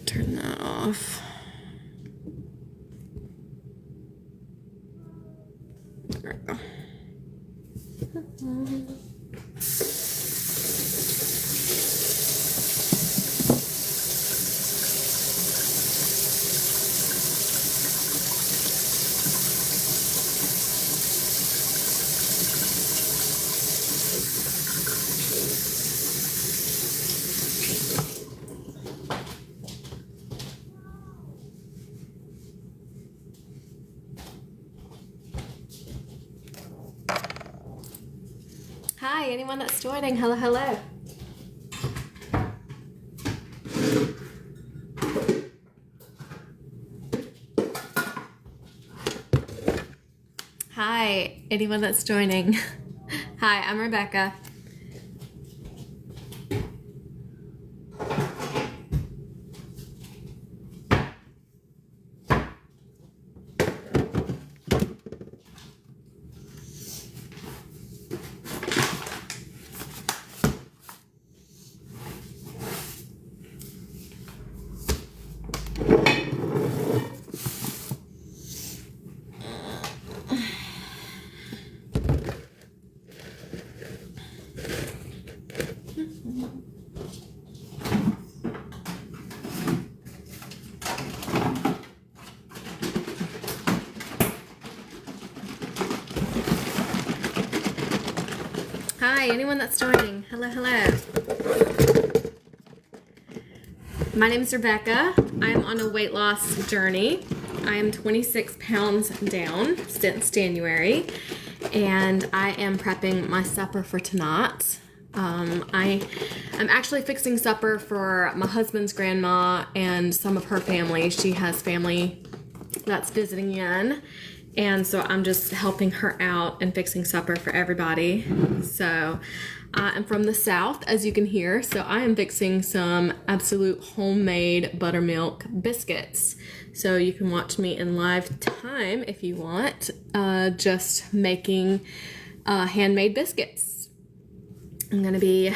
Turn that off. There we go. Hi, anyone that's joining, hello, hello. Hi, anyone that's joining. Hi, I'm Rebecca. Hi, anyone that's joining, hello, hello. My name is Rebecca. I'm on a weight loss journey. I am 26 pounds down since January, and I am prepping my supper for tonight. I'm actually fixing supper for my husband's grandma and some of her family. She has family that's visiting in. And so I'm just helping her out and fixing supper for everybody. So I'm from the South, as you can hear. So I am fixing some absolute homemade buttermilk biscuits. So you can watch me in live time if you want, just making handmade biscuits. I'm gonna be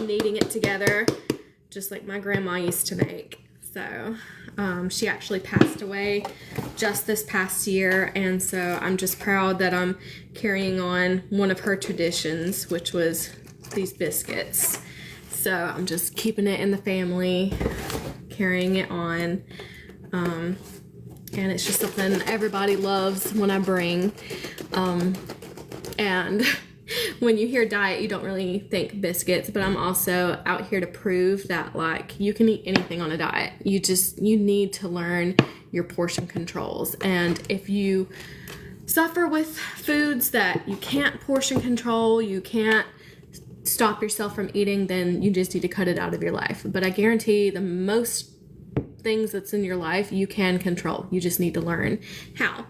kneading it together just like my grandma used to make. So she actually passed away just this past year, and so I'm just proud that I'm carrying on one of her traditions, which was these biscuits. So I'm just keeping it in the family, carrying it on, and it's just something everybody loves when I bring. And when you hear diet, you don't really think biscuits, but I'm also out here to prove that, like, you can eat anything on a diet. You need to learn your portion controls. And if you suffer with foods that you can't portion control, you can't stop yourself from eating, then you just need to cut it out of your life. But I guarantee the most things that's in your life you can control. You just need to learn how.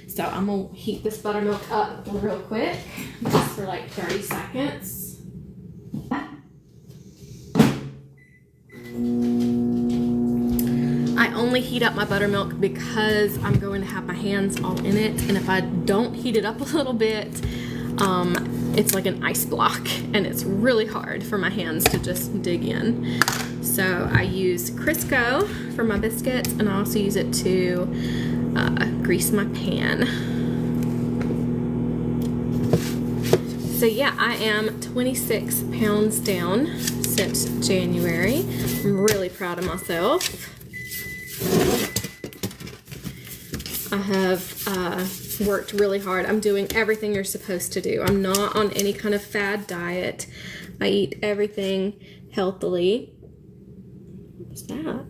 So I'm gonna heat this buttermilk up real quick, just for like 30 seconds. I only heat up my buttermilk because I'm going to have my hands all in it, and if I don't heat it up a little bit, it's like an ice block, and it's really hard for my hands to just dig in. So I use Crisco for my biscuits, and I also use it to grease my pan. So yeah, I am 26 pounds down since January. I'm really proud of myself. I have worked really hard. I'm doing everything you're supposed to do. I'm not on any kind of fad diet. I eat everything healthily. What's that?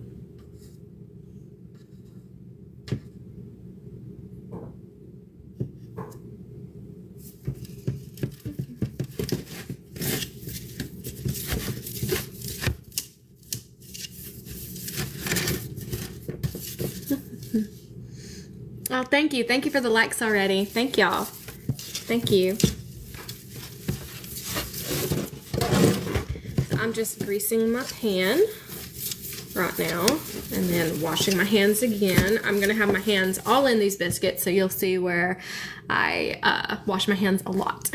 Oh, thank you. Thank you for the likes already. Thank y'all. Thank you. So I'm just greasing my pan right now and then washing my hands again. I'm going to have my hands all in these biscuits, so you'll see where I wash my hands a lot.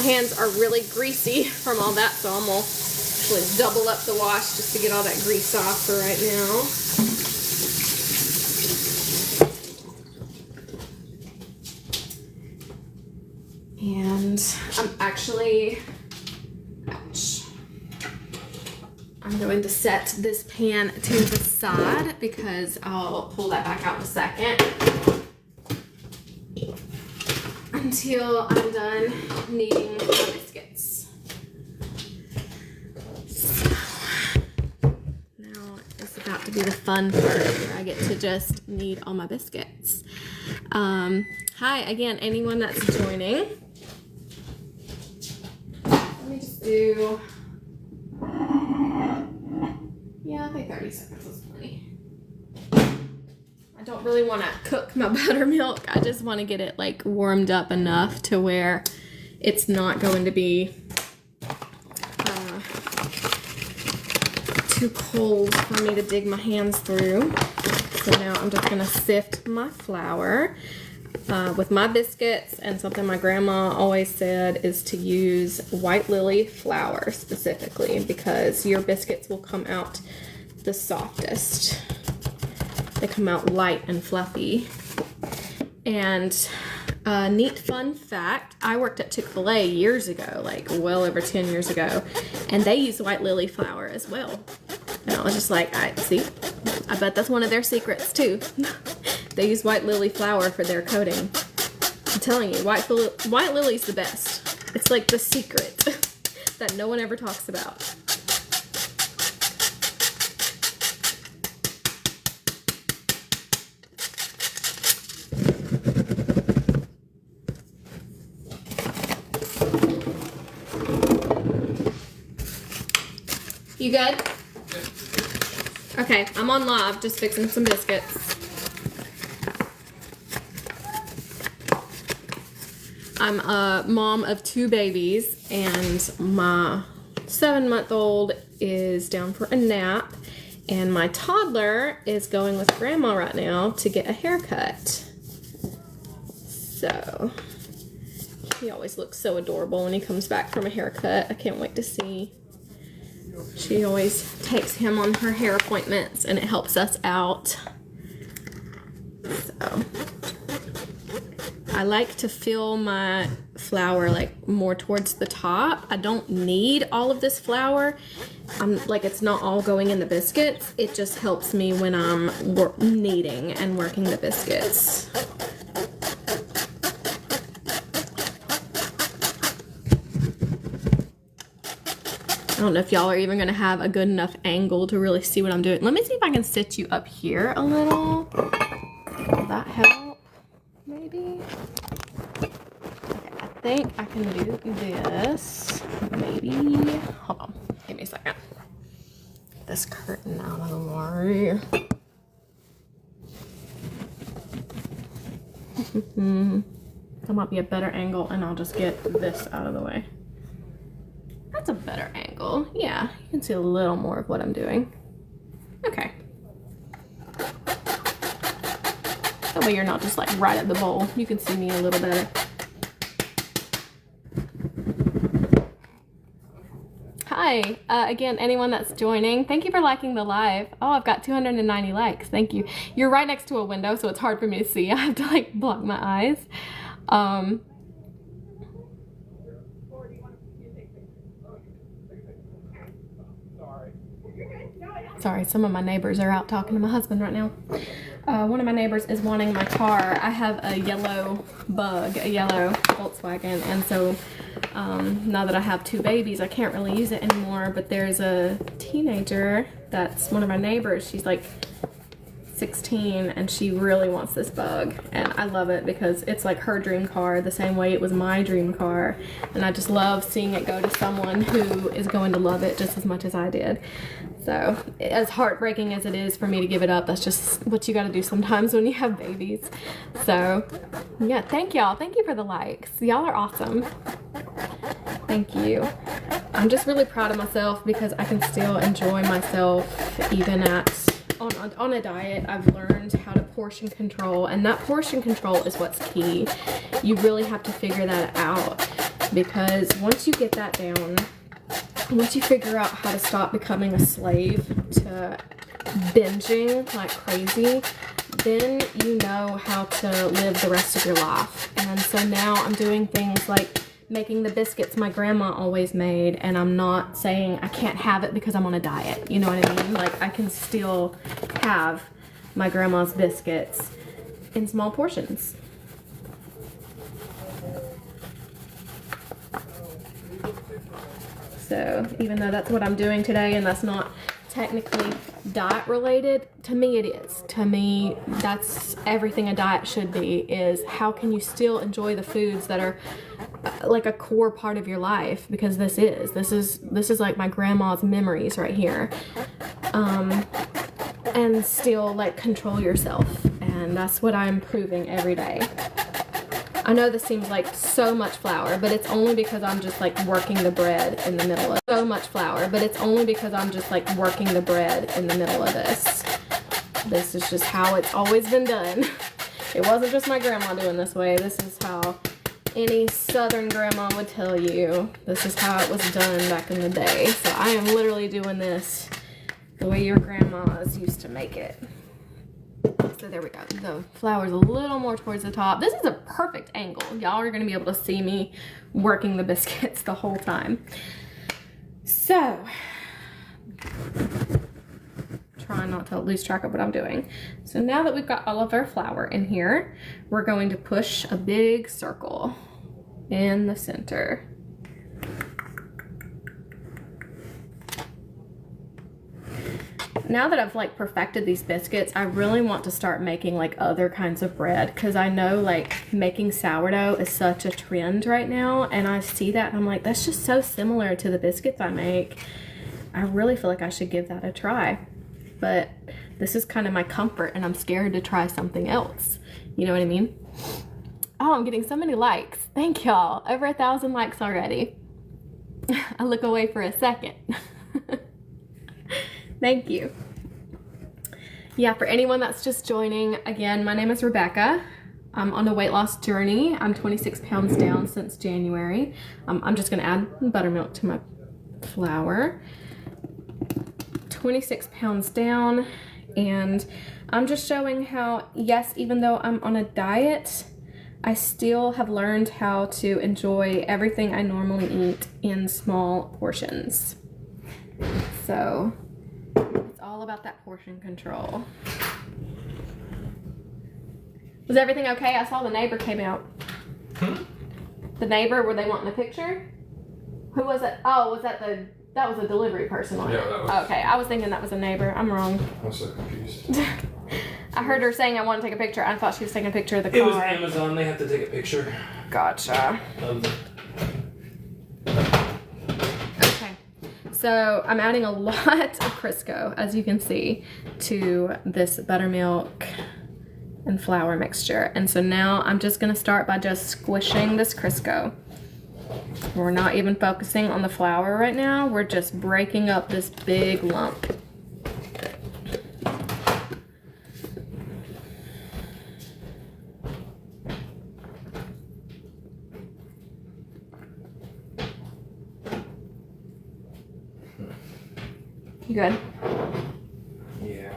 hands are really greasy from all that, so I'm gonna actually double up the wash just to get all that grease off for right now. And I'm going to set this pan to the side because I'll pull that back out in a second until I'm done kneading my biscuits. So now it's about to be the fun part where I get to just knead all my biscuits. Hi again, anyone that's joining. Let me just do, yeah, I think 30 seconds is plenty. I don't really want to cook my buttermilk. I just want to get it like warmed up enough to where it's not going to be too cold for me to dig my hands through. So now I'm just going to sift my flour with my biscuits, and something my grandma always said is to use white lily flour specifically because your biscuits will come out the softest. They come out light and fluffy. And neat fun fact, I worked at Chick-fil-A years ago, like well over 10 years ago, and they use white lily flour as well. And I was just like, I bet that's one of their secrets too. They use white lily flour for their coating. I'm telling you, white lily's the best. It's like the secret that no one ever talks about. You good? Okay, I'm on live, just fixing some biscuits. I'm a mom of 2 babies, and my 7-month-old is down for a nap, and my toddler is going with grandma right now to get a haircut. So, he always looks so adorable when he comes back from a haircut. I can't wait to see. She always takes him on her hair appointments, and it helps us out. So, I like to fill my flour like more towards the top. I don't need all of this flour. Like, it's not all going in the biscuits. It just helps me when I'm kneading and working the biscuits. I don't know if y'all are even going to have a good enough angle to really see what I'm doing. Let me see if I can sit you up here a little. Will that help? Maybe? Okay, I think I can do this. Maybe. Hold on. Give me a second. Get this curtain out of the way. That might be a better angle, and I'll just get this out of the way. That's a better angle. Yeah, you can see a little more of what I'm doing. Okay. That way you're not just like right at the bowl. You can see me a little better. Hi, again, anyone that's joining, thank you for liking the live. Oh, I've got 290 likes. Thank you. You're right next to a window, so it's hard for me to see. I have to like block my eyes. Sorry, some of my neighbors are out talking to my husband right now. One of my neighbors is wanting my car. I have a yellow Bug, a yellow Volkswagen, and so now that I have 2 babies, I can't really use it anymore, but there's a teenager that's one of my neighbors. She's like 16, and she really wants this Bug, and I love it because it's like her dream car the same way it was my dream car, and I just love seeing it go to someone who is going to love it just as much as I did. So, as heartbreaking as it is for me to give it up, that's just what you gotta do sometimes when you have babies. So, yeah, thank y'all. Thank you for the likes. Y'all are awesome. Thank you. I'm just really proud of myself because I can still enjoy myself even on a diet. I've learned how to portion control, and that portion control is what's key. You really have to figure that out. because once you get that down, once you figure out how to stop becoming a slave to binging like crazy, then you know how to live the rest of your life. And so now I'm doing things like making the biscuits my grandma always made, and I'm not saying I can't have it because I'm on a diet. You know what I mean? Like, I can still have my grandma's biscuits in small portions. So even though that's what I'm doing today, and that's not technically diet related, to me it is. To me, that's everything a diet should be, is how can you still enjoy the foods that are like a core part of your life, because this is like my grandma's memories right here. And still like control yourself, and that's what I'm proving every day. I know this seems like so much flour, but it's only because I'm just like working the bread in the middle of so much flour, but it's only because I'm just like working the bread in the middle of this. This is just how it's always been done. It wasn't just my grandma doing this way. This is how any Southern grandma would tell you. This is how it was done back in the day. So I am literally doing this the way your grandmas used to make it. So there we go. The flour's a little more towards the top. This is a perfect angle. Y'all are gonna be able to see me working the biscuits the whole time. So, trying not to lose track of what I'm doing. So now that we've got all of our flour in here, we're going to push a big circle in the center. Now that I've like perfected these biscuits, I really want to start making like other kinds of bread, because I know like making sourdough is such a trend right now, and I see that and I'm like, that's just so similar to the biscuits I make. I really feel like I should give that a try, but this is kind of my comfort and I'm scared to try something else. You know what I mean? Oh, I'm getting so many likes. Thank y'all. Over 1,000 likes already. I look away for a second. Thank you. Yeah, for anyone that's just joining, again, my name is Rebecca. I'm on a weight loss journey. I'm 26 pounds down since January. I'm just gonna add buttermilk to my flour. 26 pounds down, and I'm just showing how, yes, even though I'm on a diet, I still have learned how to enjoy everything I normally eat in small portions. So it's all about that portion control. Was everything okay? I saw the neighbor came out. The neighbor, were they wanting a picture? Who was it? Oh, was that that was a delivery person on it? Yeah, that was. Okay, I was thinking that was a neighbor. I'm wrong. I'm so confused. I heard her saying I want to take a picture. I thought she was taking a picture of the car. It was Amazon. They have to take a picture. Gotcha. Of the... Okay, so I'm adding a lot of Crisco, as you can see, to this buttermilk and flour mixture. And so now I'm just gonna start by just squishing this Crisco. We're not even focusing on the flour right now. We're just breaking up this big lump. You good? Yeah.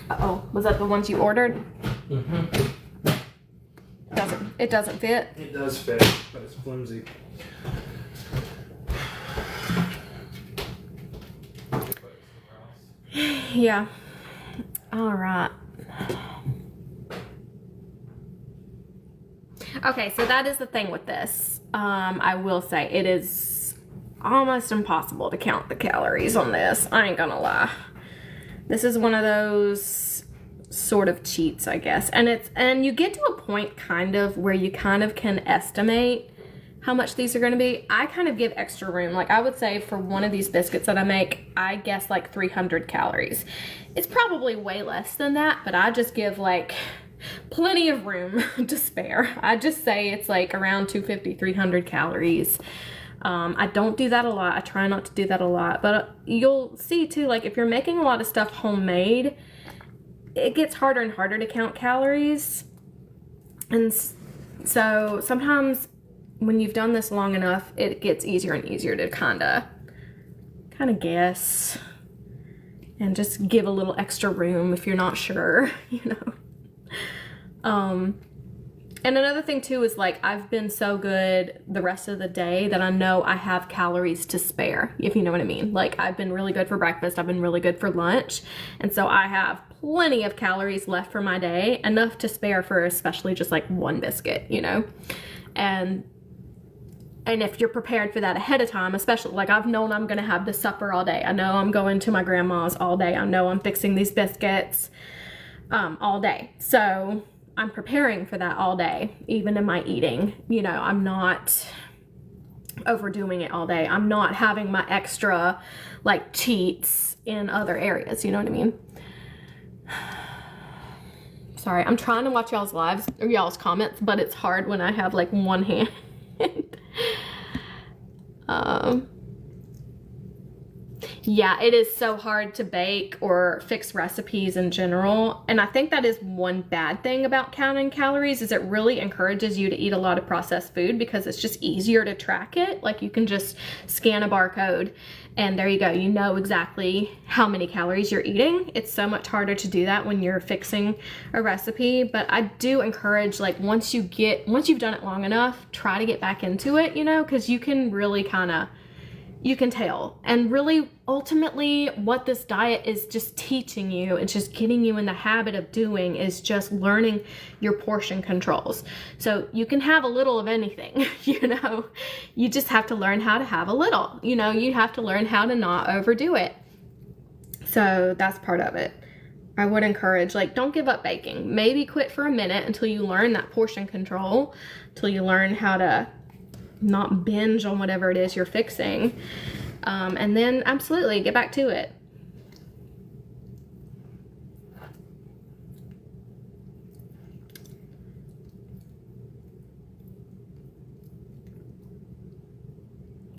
Uh-oh, was that the ones you ordered? Mm-hmm. It doesn't fit? It does fit, but it's flimsy. Yeah. All right. Okay, so that is the thing with this. I will say it is almost impossible to count the calories on this. I ain't gonna lie. This is one of those sort of cheats, I guess. And you get to a point kind of where you kind of can estimate how much these are going to be. I kind of give extra room. Like I would say for one of these biscuits that I make, I guess like 300 calories. It's probably way less than that, but I just give like plenty of room to spare. I just say it's like around 250, 300 calories. I don't do that a lot. I try not to do that a lot, but you'll see too, like if you're making a lot of stuff homemade, it gets harder and harder to count calories. And so sometimes when you've done this long enough, it gets easier and easier to kind of guess and just give a little extra room if you're not sure, you know. And another thing too is like I've been so good the rest of the day that I know I have calories to spare, if you know what I mean. Like I've been really good for breakfast, I've been really good for lunch, and so I have plenty of calories left for my day, enough to spare for especially just like one biscuit, you know. And if you're prepared for that ahead of time, especially like I've known I'm gonna have this supper all day, I know I'm going to my grandma's all day, I know I'm fixing these biscuits all day, so I'm preparing for that all day, even in my eating. You know, I'm not overdoing it all day. I'm not having my extra like cheats in other areas, you know what I mean? Sorry, I'm trying to watch y'all's lives or y'all's comments, but it's hard when I have like one hand. Yeah, it is so hard to bake or fix recipes in general. And I think that is one bad thing about counting calories, is it really encourages you to eat a lot of processed food because it's just easier to track it. Like you can just scan a barcode and there you go. You know exactly how many calories you're eating. It's so much harder to do that when you're fixing a recipe. But I do encourage, like once you've done it long enough, try to get back into it, you know, because you can really you can tell. And really ultimately what this diet is just teaching you, it's just getting you in the habit of doing, is just learning your portion controls. So you can have a little of anything, you know, you just have to learn how to have a little, you know, you have to learn how to not overdo it. So that's part of it. I would encourage, like, don't give up baking. Maybe quit for a minute until you learn that portion control, until you learn how to not binge on whatever it is you're fixing, and then absolutely get back to it.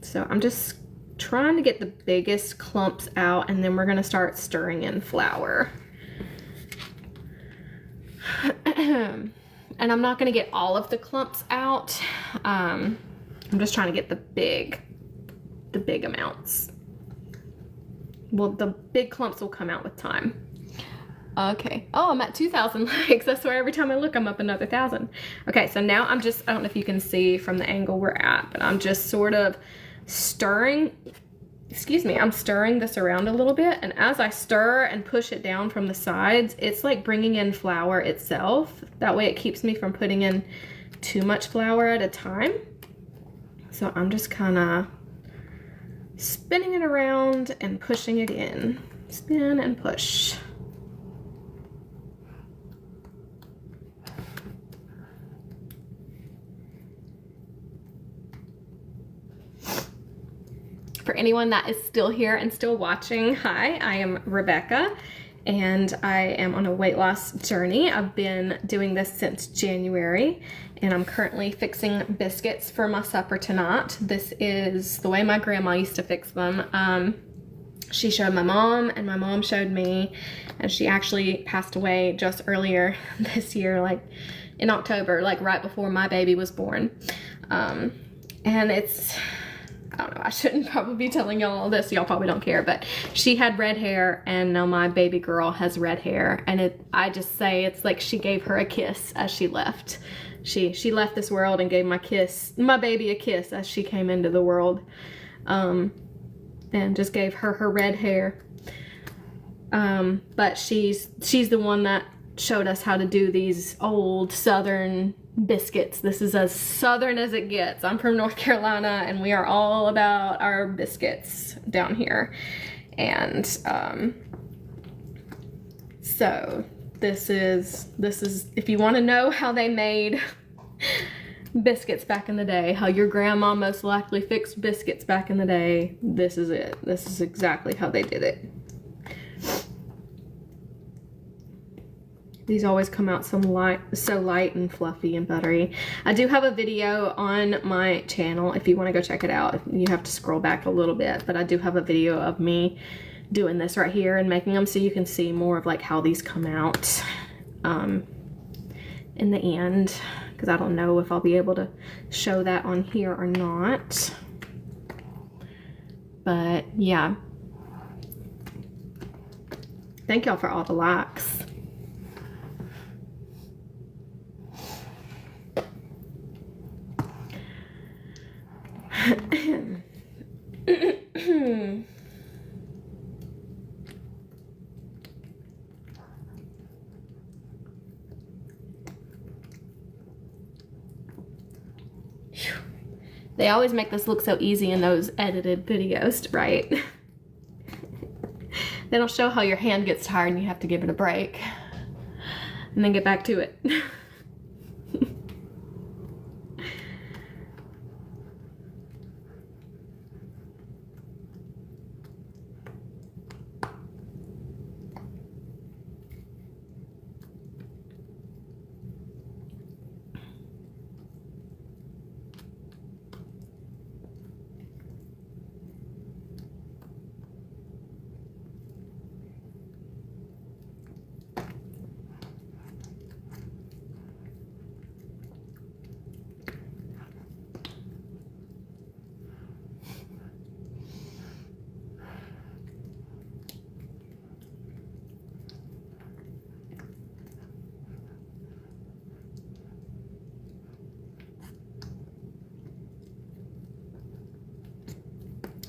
So I'm just trying to get the biggest clumps out, and then we're going to start stirring in flour. And I'm not going to get all of the clumps out. I'm just trying to get the big amounts. Well, the big clumps will come out with time. Okay. Oh, I'm at 2,000 likes. I swear every time I look, I'm up another 1,000. Okay, so now I don't know if you can see from the angle we're at, but I'm just sort of stirring, I'm stirring this around a little bit. And as I stir and push it down from the sides, it's like bringing in flour itself. That way it keeps me from putting in too much flour at a time. So I'm just kind of spinning it around and pushing it in. Spin and push. For anyone that is still here and still watching, hi, I am Rebecca, and I am on a weight loss journey. I've been doing this since January, and I'm currently fixing biscuits for my supper tonight. This is the way my grandma used to fix them. She showed my mom, and my mom showed me, and she actually passed away just earlier this year, like in October, like right before my baby was born. And it's, I don't know, I shouldn't probably be telling y'all all this, y'all probably don't care, but she had red hair, and now my baby girl has red hair, and I just say it's like she gave her a kiss as she left. She left this world and gave my baby a kiss as she came into the world, and just gave her red hair. But she's the one that showed us how to do these old Southern biscuits. This is as Southern as it gets. I'm from North Carolina, and we are all about our biscuits down here. And so this is if you want to know how they made biscuits back in the day, how your grandma most likely fixed biscuits back in the day, this is it. This is exactly how they did it. These always come out so light and fluffy and buttery. I do have a video on my channel if you want to go check it out. You have to scroll back a little bit, but I do have a video of me doing this right here and making them so you can see more of like how these come out. And in the end, because I don't know if I'll be able to show that on here or not. But yeah, thank y'all for all the likes. They always make this look so easy in those edited videos, right? They don't show how your hand gets tired and you have to give it a break and then get back to it.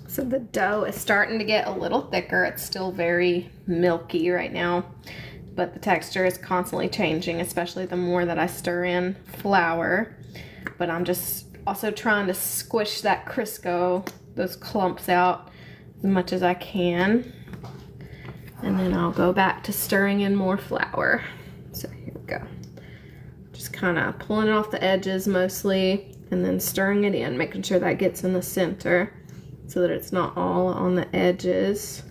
So the dough is starting to get a little thicker. It's still very milky right now, but the texture is constantly changing, especially the more that I stir in flour. But I'm just also trying to squish that Crisco, those clumps out as much as I can. And then I'll go back to stirring in more flour. So here we go. Just kind of pulling it off the edges mostly, and then stirring it in, making sure that gets in the center, so that it's not all on the edges.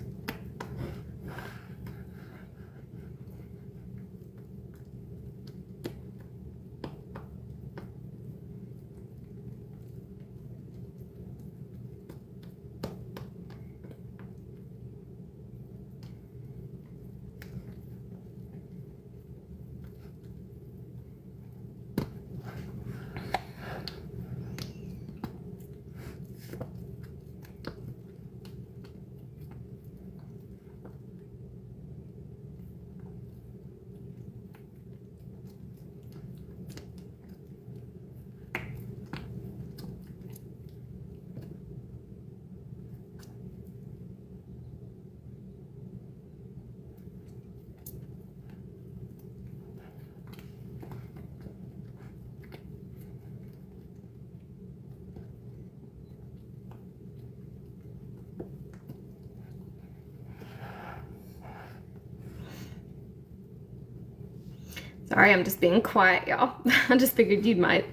Sorry, I'm just being quiet, y'all. I just figured you might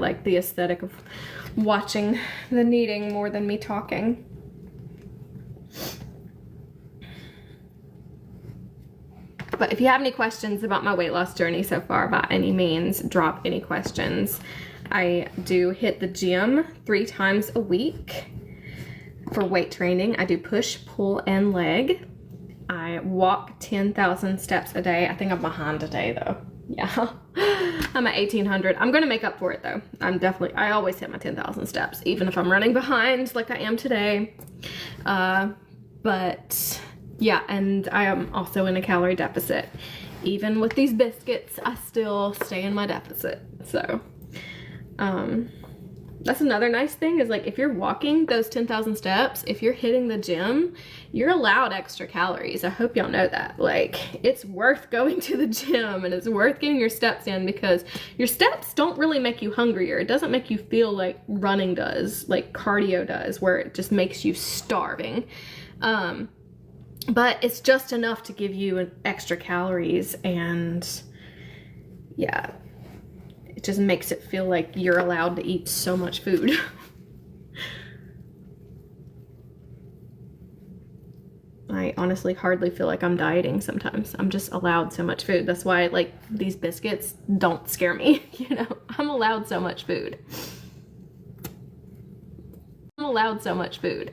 like the aesthetic of watching the kneading more than me talking. But if you have any questions about my weight loss journey so far, by any means, drop any questions. I do hit the gym 3 times a week for weight training. I do push, pull, and leg. I walk 10,000 steps a day. I think I'm behind today though. Yeah, I'm at 1,800. I'm gonna make up for it though. I always hit my 10,000 steps, even if I'm running behind like I am today. But yeah, and I am also in a calorie deficit. Even with these biscuits, I still stay in my deficit. So, that's another nice thing is like if you're walking those 10,000 steps, if you're hitting the gym, you're allowed extra calories. I hope y'all know that. Like, it's worth going to the gym and it's worth getting your steps in, because your steps don't really make you hungrier. It doesn't make you feel like running does, like cardio does, where it just makes you starving. But it's just enough to give you an extra calories, and yeah, it just makes it feel like you're allowed to eat so much food. I honestly hardly feel like I'm dieting sometimes. I'm just allowed so much food. That's why like these biscuits don't scare me, you know? I'm allowed so much food. I'm allowed so much food.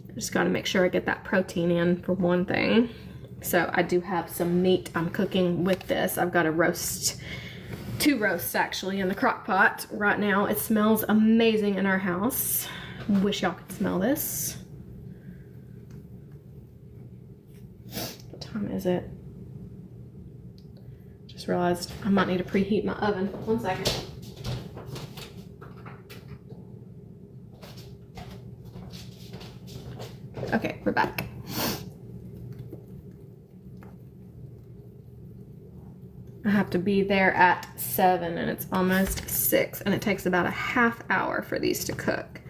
I just gotta make sure I get that protein in for one thing. So I do have some meat I'm cooking with this. I've got a roast, 2 roasts actually in the crock pot right now. It smells amazing in our house. Wish y'all could smell this. What time is it? Just realized I might need to preheat my oven. 1 second. Okay, we're back. I have to be there at 7 and it's almost 6 and it takes about a half hour for these to cook.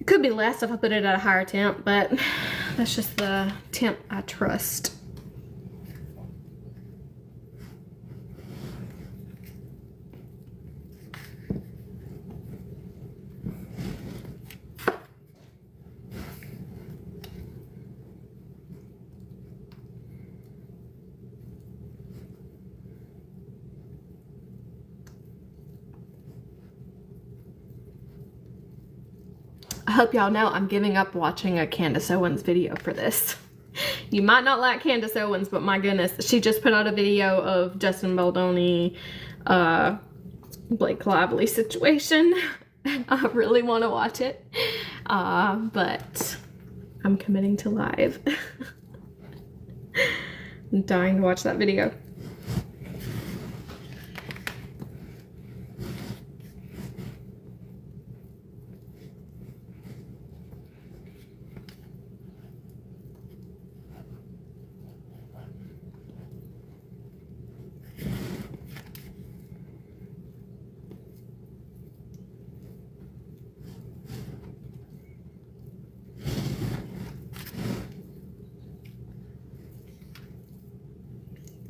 It could be less if I put it at a higher temp, but that's just the temp I trust. I hope y'all know I'm giving up watching a Candace Owens video for this. You might not like Candace Owens, but my goodness, she just put out a video of Justin Baldoni, Blake Lively situation. I really want to watch it, but I'm committing to live. I'm dying to watch that video.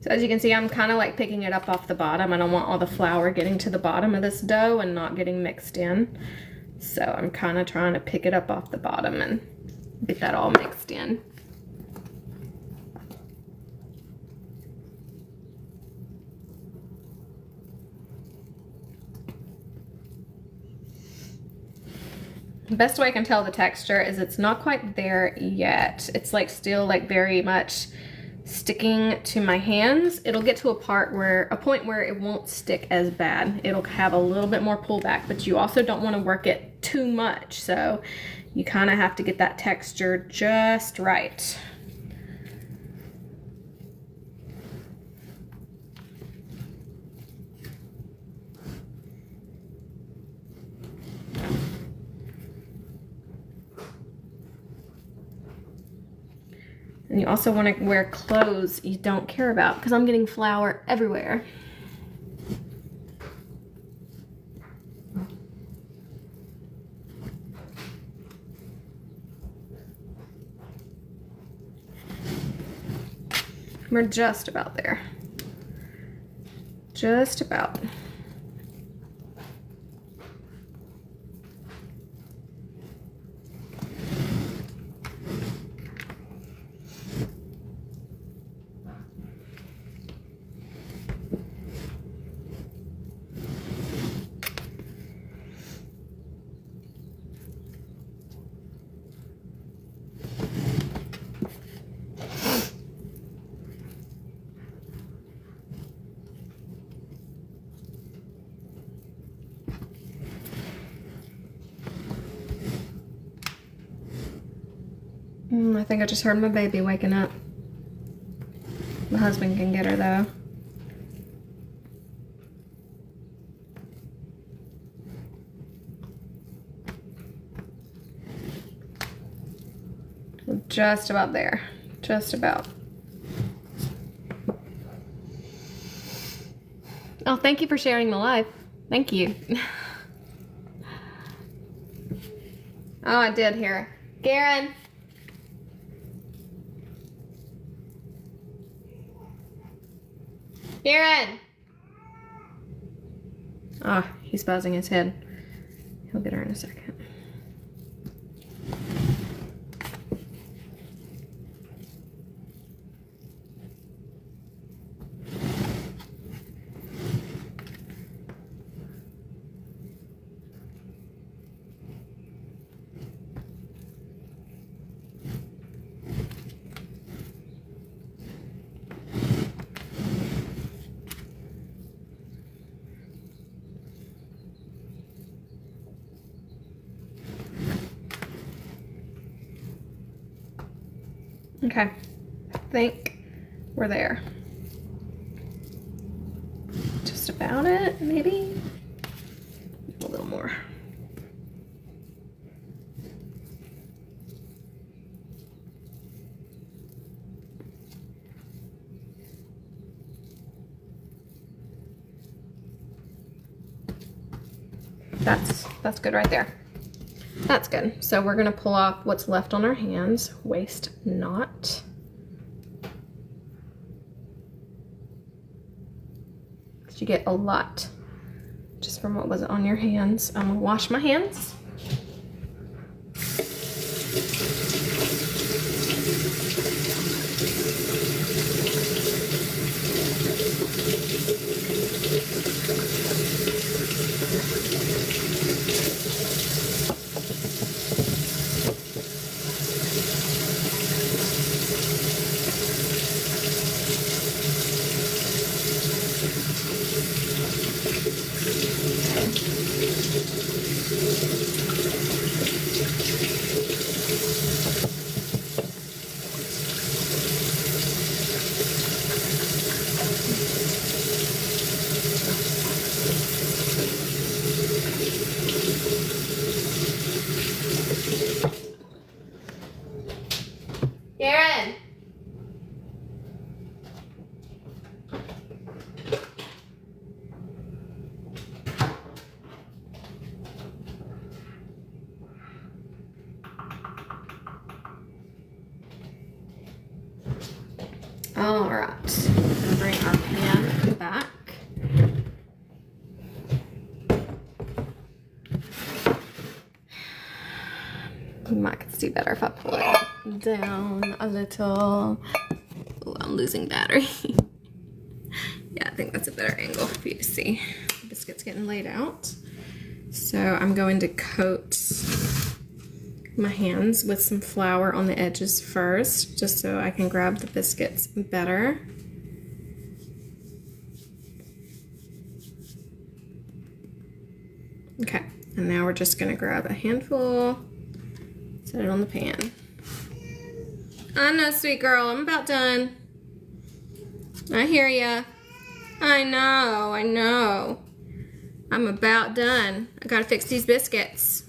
So as you can see, I'm kind of like picking it up off the bottom. I don't want all the flour getting to the bottom of this dough and not getting mixed in. So I'm kind of trying to pick it up off the bottom and get that all mixed in. The best way I can tell the texture is it's not quite there yet. It's like still like very much sticking to my hands. It'll get to a point where it won't stick as bad. It'll have a little bit more pullback, but you also don't want to work it too much. So you kind of have to get that texture just right. And you also want to wear clothes you don't care about, because I'm getting flour everywhere. We're just about there. Just about. I think I just heard my baby waking up. My husband can get her though. We're just about there. Just about. Oh, thank you for sharing the live. Thank you. Oh, I did hear her. Garen. Garen! Oh, he's buzzing his head. He'll get her in a second. Okay, I think we're there. Just about it, maybe? A little more. That's good right there. That's good. So we're gonna pull off what's left on our hands. Waste not. Because you get a lot just from what was on your hands. I'm gonna wash my hands. Karen! All right, I'm gonna bring our pan back. You might see better if I pull it down a little. Oh, I'm losing battery. Yeah, I think that's a better angle for you to see. The biscuit's getting laid out. So I'm going to coat my hands with some flour on the edges first, just so I can grab the biscuits better. Okay, and now we're just gonna grab a handful, set it on the pan. I know, sweet girl, I'm about done. I hear ya. I know. I'm about done. I gotta fix these biscuits.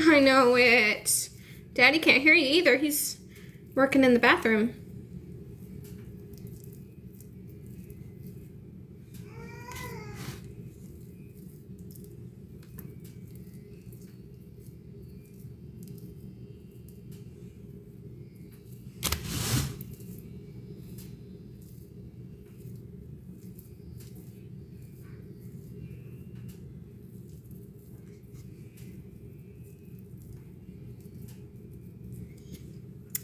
I know it. Daddy can't hear you either. He's working in the bathroom.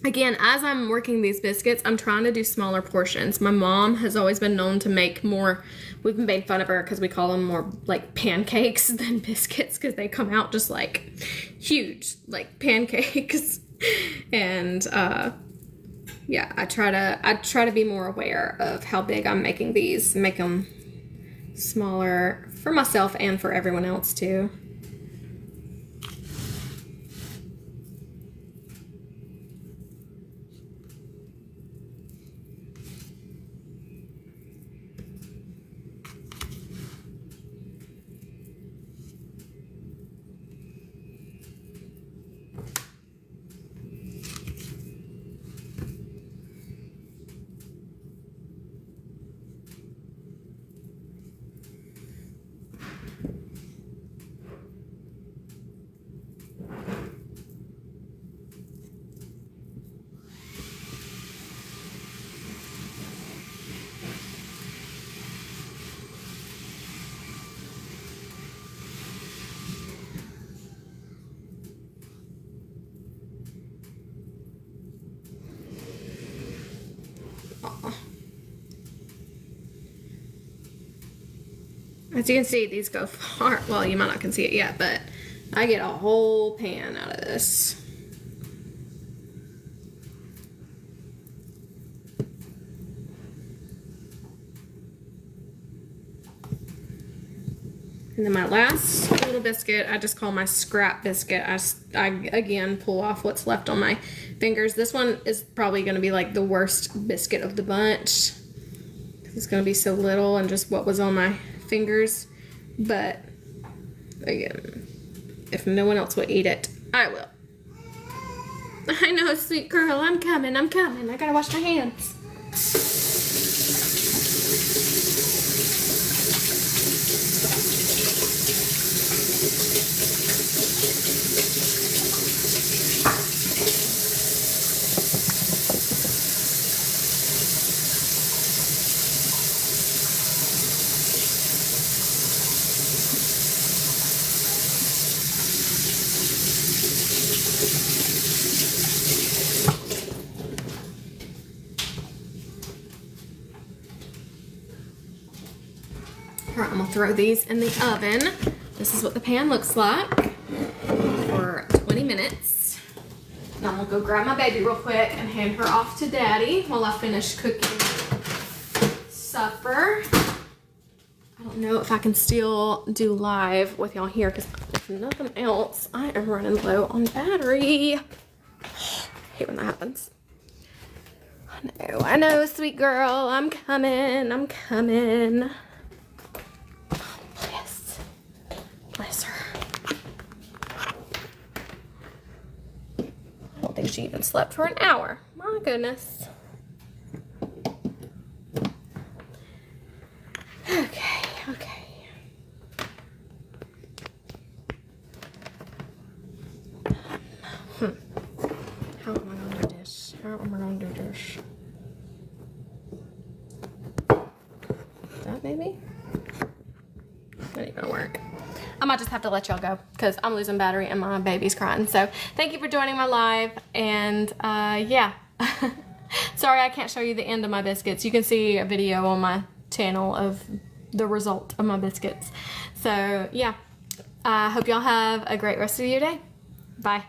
Again, as I'm working these biscuits, I'm trying to do smaller portions. My mom has always been known to make more, we've made fun of her because we call them more like pancakes than biscuits because they come out just like huge, like pancakes. And yeah, I try to be more aware of how big I'm making these, make them smaller for myself and for everyone else too. As you can see, these go far. Well, you might not can see it yet, but I get a whole pan out of this. And then my last little biscuit, I just call my scrap biscuit. I again pull off what's left on my fingers. This one is probably going to be like the worst biscuit of the bunch. It's going to be so little and just what was on my fingers. But again, if no one else will eat it, I will. I know, sweet girl, I'm coming. I gotta wash my hands. Alright, I'm gonna throw these in the oven. This is what the pan looks like for 20 minutes. And I'm gonna go grab my baby real quick and hand her off to Daddy while I finish cooking supper. I don't know if I can still do live with y'all here because if nothing else, I am running low on battery. I hate when that happens. I know, sweet girl, I'm coming. Bless her. I don't think she even slept for an hour. My goodness. Okay. How am I gonna do this? That maybe? That ain't gonna work. I might just have to let y'all go because I'm losing battery and my baby's crying. So thank you for joining my live, and yeah. Sorry I can't show you the end of my biscuits. You can see a video on my channel of the result of my biscuits. So yeah, I hope y'all have a great rest of your day. Bye.